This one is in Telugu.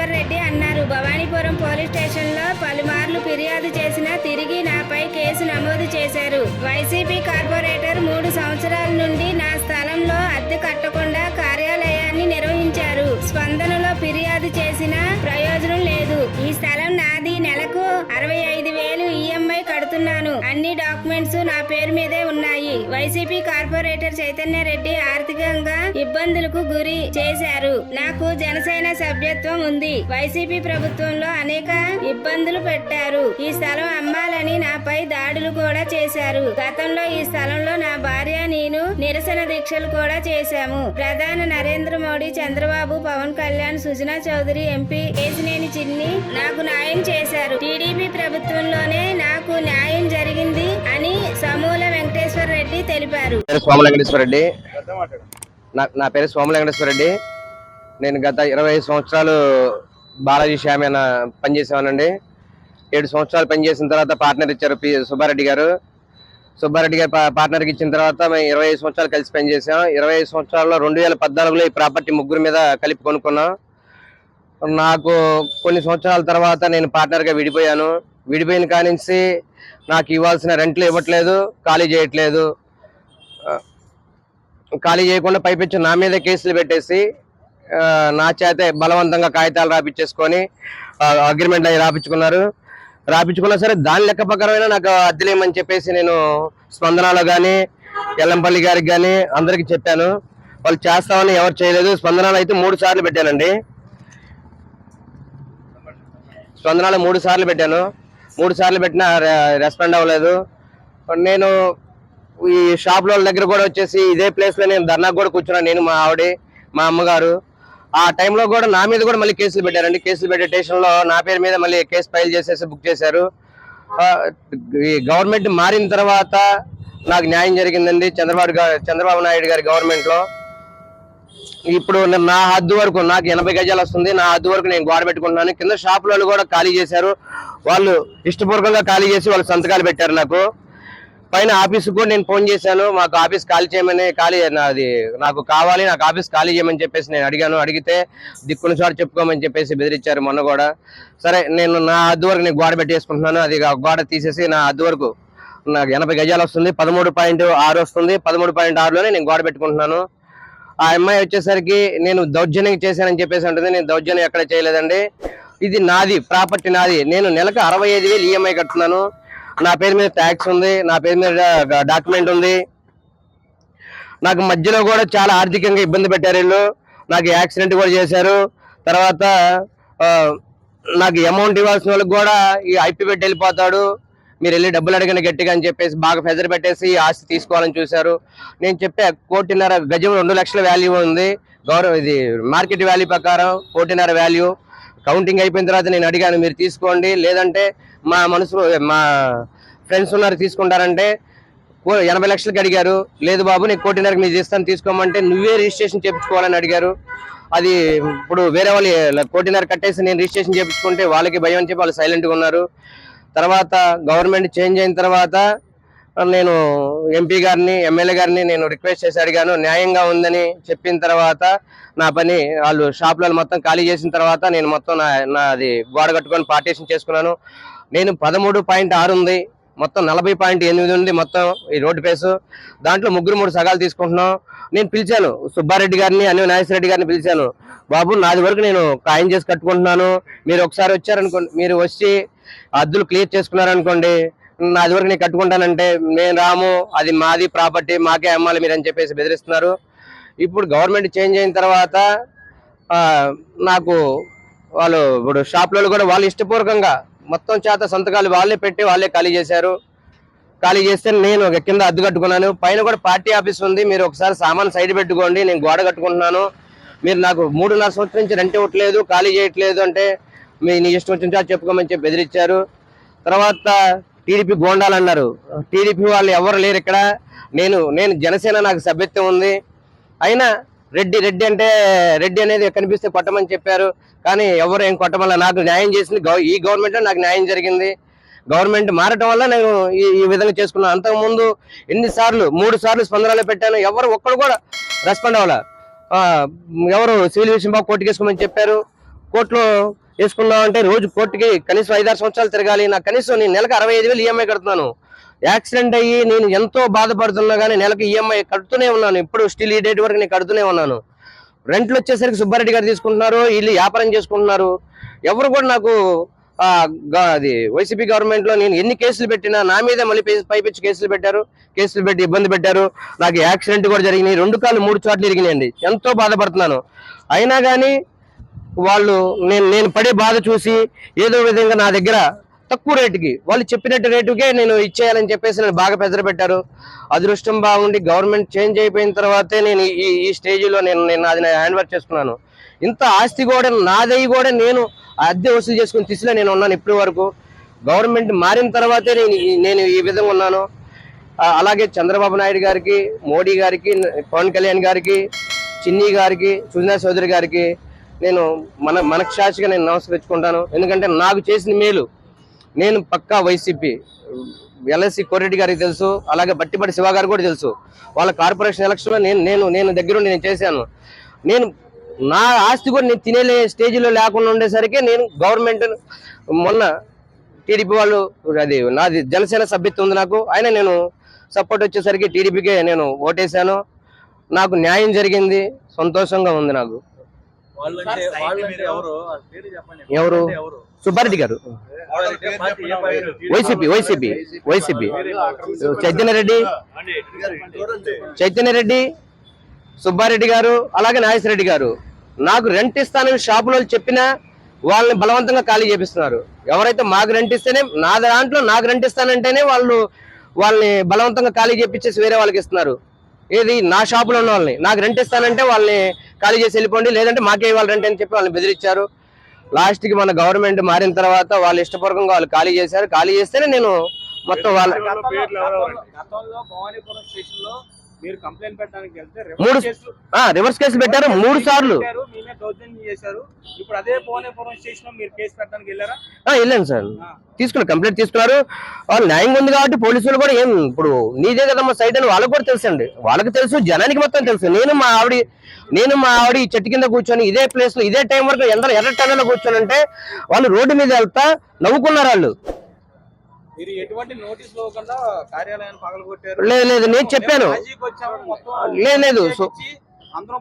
వెంకటేశ్వర రెడ్డి అన్నారు. భవానీపురం పోలీస్ స్టేషన్లో పలుమార్లు ఫిర్యాదు చేసినా తిరిగి నాపై కేసు నమోదు చేశారు. వైసీపీ కార్పొరేటర్ 3 సంవత్సరాల నుండి నా స్థలంలో అద్దె కట్టకుండా కార్యాలయాన్ని నిర్వహించారు. స్పందనలో ఫిర్యాదు చేసినా ప్రయోజనం లేదు. ఈ స్థలం నాది. నెలకు 65,000 ఈఎంఐ కడుతున్నాను. అన్ని డాక్యుమెంట్స్ నా పేరు మీదే ఉన్నాయి. వైసీపీ కార్పొరేటర్ చైతన్య రెడ్డి ఆర్థికంగా ఇబ్బందులకు గురి చేశారు. నాకు జనసేన సభ్యత్వం ఉంది. వైసీపీ ప్రభుత్వంలో అనేక ఇబ్బందులు పెట్టారు. ఈ స్థలం అమ్మాలని నాపై దాడులు కూడా చేశారు. గతంలో ఈ స్థలంలో నా భార్య నేను నిరసన దీక్షలు కూడా చేశాము. ప్రధాని నరేంద్ర మోడీ, చంద్రబాబు, పవన్ కళ్యాణ్, సుజనా చౌదరి, ఎంపీ కేసినేని చిన్ని నాకు న్యాయం చేశారు. టీడీపీ ప్రభుత్వంలోనే నాకు న్యాయం జరిగింది అని సమూల వెంకటేశ్వర రెడ్డి తెలిపారు. నా పేరు సోమల వెంకటేశ్వర రెడ్డి. నేను గత 25 సంవత్సరాలు బాలాజీ శ్యామేన పనిచేసామనండి. 7 సంవత్సరాలు పనిచేసిన తర్వాత పార్ట్నర్ ఇచ్చారు సుబ్బారెడ్డి గారు. పార్ట్నర్కి ఇచ్చిన తర్వాత మేము 25 సంవత్సరాలు కలిసి పనిచేసాం. 25 సంవత్సరాల్లో 2014లో ఈ ప్రాపర్టీ ముగ్గురు మీద కలిపి కొనుక్కున్నాం. నాకు కొన్ని సంవత్సరాల తర్వాత నేను పార్ట్నర్గా విడిపోయాను. విడిపోయిన కానించి నాకు ఇవ్వాల్సిన రెంట్లు ఇవ్వట్లేదు, ఖాళీ చేయట్లేదు. ఖాళీ చేయకుండా పైపెచ్చు నా మీద కేసులు పెట్టేసి నా చేతే బలవంతంగా కాగితాలు రాపించేసుకొని అగ్రిమెంట్ అవి రాపించుకున్నా సరే దాని లెక్క ప్రకారమైనా నాకు అద్దెలేమని చెప్పేసి నేను స్పందనలో కానీ ఎల్లంపల్లి గారికి కానీ అందరికి చెప్పాను. వాళ్ళు చేస్తామని ఎవరు చేయలేదు. స్పందనలో అయితే 3 సార్లు పెట్టానండి. స్పందనలో 3 సార్లు పెట్టాను. 3 సార్లు పెట్టినా రెస్పాండ్ అవ్వలేదు. నేను ఈ షాప్ లో దగ్గర కూడా వచ్చేసి ఇదే ప్లేస్ లో నేను ధర్నా కూడా కూర్చున్నాను. నేను, మా ఆవిడ, మా అమ్మగారు. ఆ టైంలో కూడా నా మీద కూడా మళ్ళీ కేసులు పెట్టారండి. కేసులు పెట్టే స్టేషన్ లో నా పేరు మీద మళ్ళీ కేసు ఫైల్ చేసేసి బుక్ చేశారు. ఈ గవర్నమెంట్ మారిన తర్వాత నాకు న్యాయం జరిగిందండి. చంద్రబాబు నాయుడు గారి గవర్నమెంట్ లో ఇప్పుడు నా హద్దు వరకు నాకు 80 గజాలు వస్తుంది. నా హద్దు వరకు నేను గోడ పెట్టుకుంటున్నాను. కింద షాపులలో కూడా ఖాళీ చేశారు. వాళ్ళు ఇష్టపూర్వకంగా ఖాళీ చేసి వాళ్ళు సంతకాలు పెట్టారు. పైన ఆఫీస్కి కూడా నేను ఫోన్ చేశాను. మాకు ఆఫీస్ ఖాళీ చేయమని, నాది నాకు కావాలి, నాకు ఆఫీస్ ఖాళీ చేయమని చెప్పేసి నేను అడిగాను. అడిగితే దిక్కున చోట చెప్పుకోమని చెప్పేసి బెదిరించారు మొన్న కూడా. సరే నేను నా హద్దు వరకు నేను గోడ పెట్టేసుకుంటున్నాను. అది గోడ తీసేసి నా హద్దు వరకు నాకు 80 గజాలు వస్తుంది. 13.6 వస్తుంది. 13.6లోనే నేను గోడ పెట్టుకుంటున్నాను. ఆ అమ్మాయి వచ్చేసరికి నేను దౌర్జన్యం చేశానని చెప్పేసి ఉంటుంది. నేను దౌర్జన్యం ఎక్కడ చేయలేదండి. ఇది నాది, ప్రాపర్టీ నాది. నేను నెలకు 65,000 ఈఎంఐ కడుతున్నాను. నా పేరు మీద ట్యాక్స్ ఉంది, నా పేరు మీద డాక్యుమెంట్ ఉంది. నాకు మధ్యలో కూడా చాలా ఆర్థికంగా ఇబ్బంది పెట్టారు వీళ్ళు. నాకు యాక్సిడెంట్ కూడా చేశారు. తర్వాత నాకు అమౌంట్ ఇవ్వాల్సిన వాళ్ళకి కూడా ఈ ఐపీ పెట్టి వెళ్ళిపోతాడు, మీరు వెళ్ళి డబ్బులు అడగండి గట్టిగా అని చెప్పేసి బాగా ఫెజర్ పెట్టేసి ఆస్తి తీసుకోవాలని చూశారు. నేను చెప్పే 1.5 గజం 2 లక్షల వాల్యూ ఉంది. ఇది మార్కెట్ వాల్యూ ప్రకారం 1.5 వాల్యూ. కౌంటింగ్ అయిపోయిన తర్వాత నేను అడిగాను, మీరు తీసుకోండి, లేదంటే మా మా ఫ్రెండ్స్ ఉన్నారు తీసుకుంటారంటే 80 లక్షలకి అడిగారు. లేదు బాబు నేను 1.5 మీరు చేస్తాను తీసుకోమంటే నువ్వే రిజిస్ట్రేషన్ చేయించుకోవాలని అడిగారు. అది ఇప్పుడు వేరే వాళ్ళు 1.5 కట్టేసి నేను రిజిస్ట్రేషన్ చేయించుకుంటే వాళ్ళకి భయం అని చెప్పి వాళ్ళు సైలెంట్గా ఉన్నారు. తర్వాత గవర్నమెంట్ చేంజ్ అయిన తర్వాత నేను ఎంపీ గారిని, ఎమ్మెల్యే గారిని నేను రిక్వెస్ట్ చేసి అడిగాను. న్యాయంగా ఉందని చెప్పిన తర్వాత నా పని వాళ్ళు షాపులలో మొత్తం ఖాళీ చేసిన తర్వాత నేను మొత్తం నాది గోడ కట్టుకొని పార్టీషన్ చేసుకున్నాను. నేను 13.6 ఉంది, మొత్తం 40.8 ఉంది మొత్తం ఈ రోడ్డు ఫేసు. దాంట్లో 3 సగాలు తీసుకుంటున్నాం. నేను పిలిచాను సుబ్బారెడ్డి గారిని, అన్ని నాగేశ్వరరెడ్డి గారిని పిలిచాను. బాబు నాది వరకు నేను ఖాయం చేసి కట్టుకుంటున్నాను, మీరు ఒకసారి వచ్చారనుకోండి, మీరు వచ్చి అద్దులు క్లియర్ చేసుకున్నారనుకోండి, నాది వరకు నేను కట్టుకుంటానంటే నేను రాము, అది మాది ప్రాపర్టీ, మాకే అమ్మాలి మీరు అని చెప్పేసి బెదిరిస్తున్నారు. ఇప్పుడు గవర్నమెంట్ చేంజ్ అయిన తర్వాత నాకు వాళ్ళు ఇప్పుడు షాపులలో కూడా వాళ్ళు ఇష్టపూర్వకంగా మొత్తం చేత సంతకాలు వాళ్ళే పెట్టి వాళ్ళే ఖాళీ చేశారు. ఖాళీ చేస్తే నేను కింద అద్దు కట్టుకున్నాను. పైన కూడా పార్టీ ఆఫీస్ ఉంది, మీరు ఒకసారి సామాన్ సైడ్ పెట్టుకోండి, నేను గోడ కట్టుకుంటున్నాను, మీరు నాకు 3.5 సంవత్సరం నుంచి రెంట్ ఇవ్వట్లేదు, ఖాళీ చేయట్లేదు అంటే నీ ఇష్టం వచ్చిన చెప్పుకోమని చెప్పి బెదిరించారు. తర్వాత టీడీపీ గోండాలు అన్నారు. టీడీపీ వాళ్ళు ఎవరు లేరు ఇక్కడ. నేను జనసేన, నాకు సభ్యత్వం ఉంది. అయినా రెడ్డి అంటే రెడ్డి అనేది కనిపిస్తే కొట్టమని చెప్పారు. కానీ ఎవరు ఏం కొట్టమల్ల నాకు న్యాయం చేసింది ఈ గవర్నమెంట్. నాకు న్యాయం జరిగింది. గవర్నమెంట్ మారటం వల్ల నేను ఈ విధంగా చేసుకున్నాను. అంతకుముందు 3 సార్లు స్పందనలో పెట్టాను, ఒక్కడు కూడా రెస్పాండ్ అవ్వాల. ఎవరు సివిల్ విషయం బాగా కోర్టుకేసుకోమని చెప్పారు. కోర్టులో వేసుకున్నాం అంటే రోజు కోర్టుకి కనీసం 5-6 సంవత్సరాలు తిరగాలి. నాకు కనీసం నేను నెలకు 65,000 ఈఎంఐ కడుతున్నాను. యాక్సిడెంట్ అయ్యి నేను ఎంతో బాధపడుతున్నా కానీ నెలకు ఈఎంఐ కడుతూనే ఉన్నాను. ఇప్పుడు స్టిల్ ఈ డేట్ వరకు నేను కడుతూనే ఉన్నాను. రెంట్లు వచ్చేసరికి సుబ్బారెడ్డి గారు తీసుకుంటున్నారు, వీళ్ళు వ్యాపారం చేసుకుంటున్నారు. ఎవరు కూడా నాకు అది వైసీపీ గవర్నమెంట్ లో నేను ఎన్ని కేసులు పెట్టినా నా మీద మళ్ళీ పైపించి కేసులు పెట్టి ఇబ్బంది పెట్టారు. నాకు యాక్సిడెంట్ కూడా జరిగినాయి, 2 కాళ్ళు 3 చోట్ల ఇరిగినాయండి. ఎంతో బాధపడుతున్నాను. అయినా కానీ వాళ్ళు నేను పడే బాధ చూసి ఏదో విధంగా నా దగ్గర తక్కువ రేటుకి వాళ్ళు చెప్పినట్టు రేటుకే నేను ఇచ్చేయాలని చెప్పేసి నేను బాగా పెద్దలు పెట్టారు. అదృష్టం బాగుండి గవర్నమెంట్ చేంజ్ అయిపోయిన తర్వాతే నేను ఈ స్టేజ్లో నేను అది హ్యాండ్ వర్క్ చేసుకున్నాను. ఇంత ఆస్తి కూడా నాదై కూడా నేను అద్దె వసూలు చేసుకుని తీసిలో నేను ఉన్నాను ఇప్పటి వరకు. గవర్నమెంట్ మారిన తర్వాతే నేను ఈ విధంగా ఉన్నాను. అలాగే చంద్రబాబు నాయుడు గారికి, మోడీ గారికి, పవన్ కళ్యాణ్ గారికి, చిన్ని గారికి, సుజనా చౌదరి గారికి నేను మనక్షాక్షిగా నేను నమస్కరించుకుంటాను. ఎందుకంటే నాకు చేసిన మేలు. నేను పక్కా వైసీపీ. ఎల్ఐసి కోరెడ్డి గారికి తెలుసు, అలాగే బట్టిపడి శివ గారు కూడా తెలుసు. వాళ్ళ కార్పొరేషన్ ఎలక్షన్లో నేను దగ్గరుండి నేను చేశాను. నేను నా ఆస్తి కూడా నేను తినే స్టేజ్లో లేకుండా ఉండేసరికి నేను గవర్నమెంట్ మొన్న టీడీపీ వాళ్ళు అది నాది జనసేన సభ్యత్వం ఉంది నాకు, అయినా నేను సపోర్ట్ వచ్చేసరికి టీడీపీకే నేను ఓటేశాను. నాకు న్యాయం జరిగింది, సంతోషంగా ఉంది నాకు. ఎవరు? సుబ్బారెడ్డి గారు, వైసీపీ చైతన్యరెడ్డి, సుబ్బారెడ్డి గారు, అలాగే నాగేశ్వరరెడ్డి గారు. నాకు రెంట్ ఇస్తానని షాపులో చెప్పినా వాళ్ళని బలవంతంగా ఖాళీ చేపిస్తున్నారు. ఎవరైతే మాకు రెంట్ ఇస్తేనే నా దాంట్లో నాకు రెంట్ ఇస్తానంటేనే వాళ్ళని బలవంతంగా ఖాళీ చేపించేసి వేరే వాళ్ళకి ఇస్తున్నారు. ఏది నా షాపులో ఉన్న వాళ్ళని నాకు రెంట్ ఇస్తానంటే వాళ్ళని ఖాళీ చేసి వెళ్ళిపోండి, లేదంటే మాకే ఇవ్వాలి రెంట్ అని చెప్పి వాళ్ళని బెదిరించారు. లాస్ట్కి మన గవర్నమెంట్ మారిన తర్వాత వాళ్ళు ఇష్టపూర్వకంగా వాళ్ళు ఖాళీ చేశారు. ఖాళీ చేస్తేనే నేను మొత్తం వాళ్ళ మీరు కంప్లైంట్ పెట్టడానికి వెళ్తే రివర్స్ కేసులు పెట్టారు 3 సార్లు. మేమే దౌర్జన్యం చేశారు. ఇప్పుడు అదే భువనేపురం స్టేషన్ లో మీరు కేసు పెట్టడానికి వెళ్ళారా? వెళ్ళాను సార్, తీసుకున్నారు, కంప్లైంట్ తీసుకున్నారు. వాళ్ళు న్యాయంగా ఉంది కాబట్టి పోలీసులు కూడా ఏం ఇప్పుడు నీదే కదమ్మా సైట్ అని వాళ్ళకు కూడా తెలుసు అండి. వాళ్ళకి తెలుసు, జనానికి మొత్తం తెలుసు. నేను మా ఆవిడ ఈ చెట్టు కింద కూర్చొని ఇదే ప్లేస్ లో ఇదే టైం వరకు ఎర్ర టన్నులో కూర్చొని అంటే వాళ్ళు రోడ్డు మీద వెళ్తా నవ్వుకున్నారు వాళ్ళు. మీరు ఎటువంటి నోటీస్ ఇవ్వకుండా కార్యాలయాన్ని పగలగొట్టారు. లేదు నేను చెప్పాను. మాజీకి వచ్చాము, మొత్తం లేదు అందరం